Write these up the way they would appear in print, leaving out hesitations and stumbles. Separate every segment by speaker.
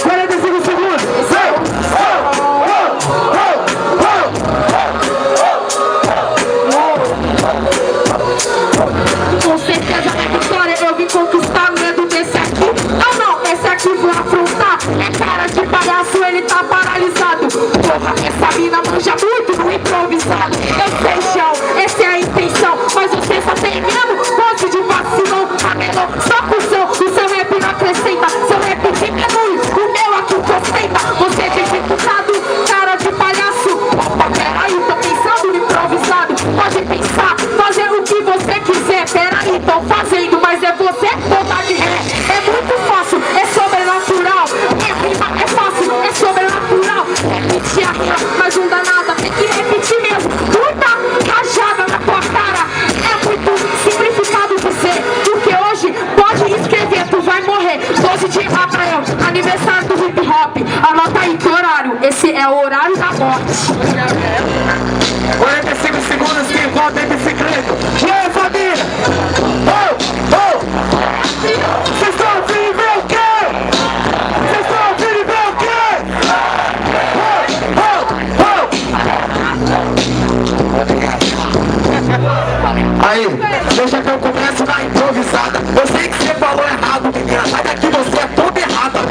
Speaker 1: 45 segundos.
Speaker 2: Com certeza na vitória eu vim conquistar medo desse aqui. Ah não, esse aqui vou afrontar. É cara de palhaço, ele tá paralisado. Porra, essa mina manja muito no improvisado. Eu sei, chão, essa é a intenção, mas você só tem mesmo gosto de vacilão. A menor só com o seu rap não acrescenta. Seu rap diminui, o meu aqui ostenta. Você dificultado, cara de palhaço. Opa, peraí, tô pensando no improvisado. Pode pensar, fazer o que você quiser. Peraí, tô fazendo, mas é você botar de ré. É muito fácil, é sobrenatural. É rima, é fácil, é sobrenatural. Repetir a rima, mas não dá nada. Tem que repetir mesmo. Muita rajada na tua cara. É muito simplificado dizer. Porque hoje pode escrever, tu vai morrer. 12 de Rafael, aniversário do hip hop. Anota aí que horário. Esse é o horário da morte.
Speaker 1: 45 segundos, quem volta é bicicleta. E aí, família? Vocês estão ouvindo e ver o quê? Vocês estão ouvindo e ver o quê? Aí, deixa que eu começo na improvisada. Eu sei que você falou errado, menina, mas aqui você é toda errada. O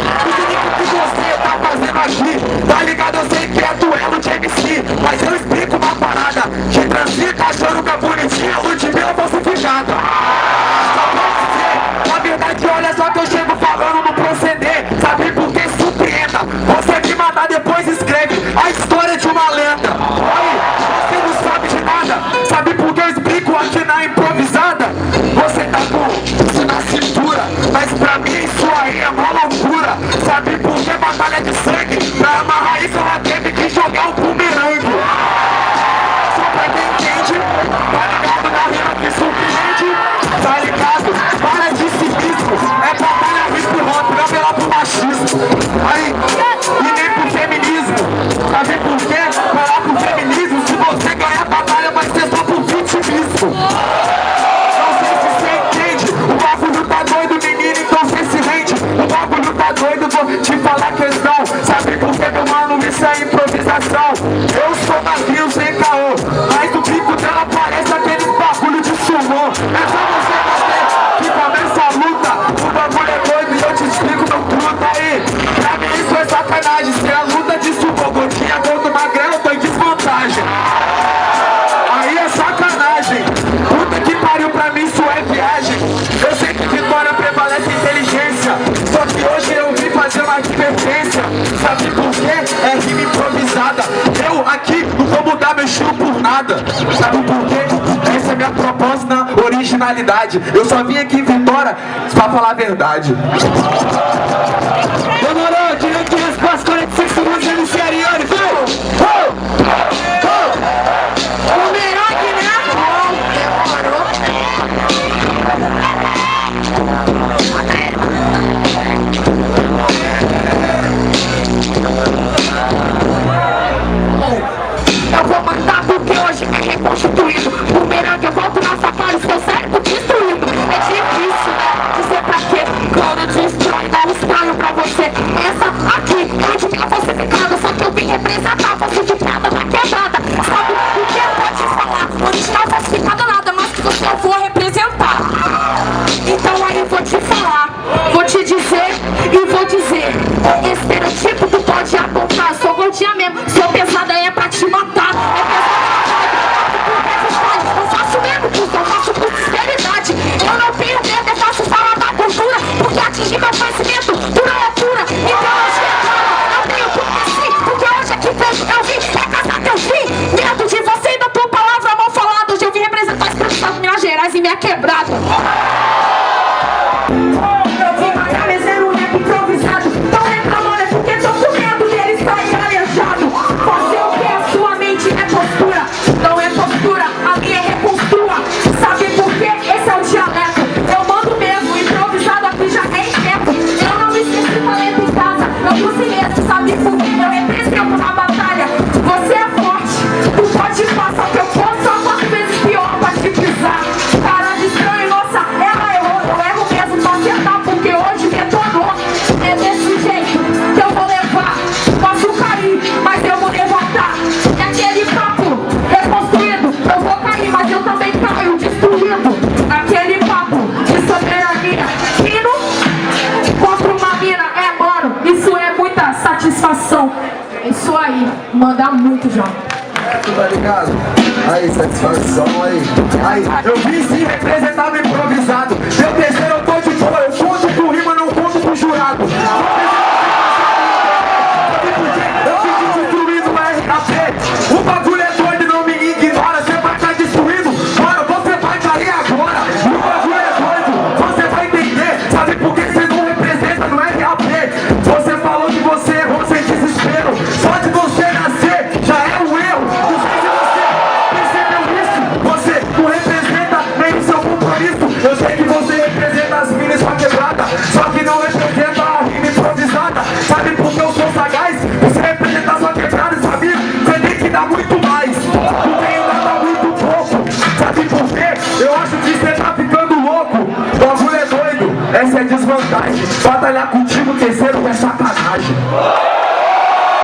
Speaker 1: que você tá fazendo aqui? Tá ligado? Eu sei que é duelo de MC, mas eu explico uma parada. Que transita achando que é bonitinha, Ludmilla falsificada. Só pode ser, na verdade, olha só que eu chego falando no proceder. Sabe por que surpreenda? Você que mandar depois escreve a história de uma lenda. Aí, você não sabe de nada. Sabe por que eu explico aqui na improvisada? Você tá com isso na cintura, mas pra mim isso aí é uma loucura. Sabe por que batalha de sangue? Pra amarrar isso ela teve que jogar um bumerangue. Só pra quem entende, tá ligado na rima que surpreende. Tá ligado? Para de cinismo. É batalha hip hop, não apelar pro machismo. Aí, e nem pro feminismo. Sabe por quê? Falar pro feminismo, se você ganhar a batalha vai ser só pro vitimismo. Não sei se você entende. O bagulho tá doido, menino, então você se rende. O bagulho tá doido, vou te falar a questão. Sabe por que, meu mano, isso é improvisação? Eu sou navio sem caô, mas o bico dela parece aquele bagulho de sumô. É só você bater que começa a luta. O bagulho é doido e eu te explico meu truta aí. Pra mim isso é sacanagem. Se a luta de sumô, gordinha contra o magrelo, eu tô em desvantagem. Aí é sacanagem. Puta que pariu, pra mim isso é viagem. Eu sei que vitória prevalece a inteligência, só que hoje eu vim fazer uma advertência. Sabe por quê? É rima improvisada. Eu aqui não vou mudar meu estilo por nada. Sabe por quê? Essa é minha proposta na originalidade. Eu só vim aqui em Vitória pra falar a verdade. Demorou, direito de resposta, 45 segundos, MC Ariane, vai!
Speaker 2: O melhor que né? Eu vou matar porque hoje é reconstituído. O bumerangue eu volto na sua cara, seu cérebro destruído. É difícil, né? Dizer pra quê? Quando destrói, não estranho pra você. Essa aqui é de minha falsificada, só que eu vim representar falsificada na quebrada. Sabe o que eu vou te falar? Original falsificada nada, mas que você eu vou representar. Então aí eu vou te falar, vou te dizer e vou dizer. Estereotipo tu pode apontar, sou gordinha mesmo, seu pesada é pra te matar. Eu faço mesmo, porque eu faço por sinceridade. Eu não tenho medo, é fácil falar da cultura, porque atingir meu conhecimento, pura loucura. Então hoje eu tenho porque sim, porque hoje aqui eu vim é casar teu fim. Medo de você e da tua palavra mal falada. Hoje eu vim representar as pessoas de Minas Gerais e minha quebrada. Eu vim matar, É isso aí, manda muito já.
Speaker 1: Tu tá ligado? Aí, satisfação aí. Aí, eu vim sim representado improvisado. Meu terceiro eu tô de boa, eu conto com rima, não conto com jurado. Eu fico destruído na RKP. O bagulho é doido, não me ignora. Você vai estar destruído, mano, você vai cair agora. O bagulho é doido, você vai entender. Sabe por que você não representa no RKP? Você falou que você errou sem desespero. Só de você nascer já é um erro. Não sei se você percebeu isso. Você não representa nem o seu compromisso. Eu sei que você representa as minas com a quebrada, só que não representa a rima improvisada. Sabe por que eu sou sagaz? Você representa a sua quebrada, sabia? Você tem que dar muito mais. Não tenho nada muito pouco. Sabe por quê? Eu acho que você tá ficando louco. O bagulho é doido, essa é desvantagem. Batalhar contigo, terceiro, é sacanagem.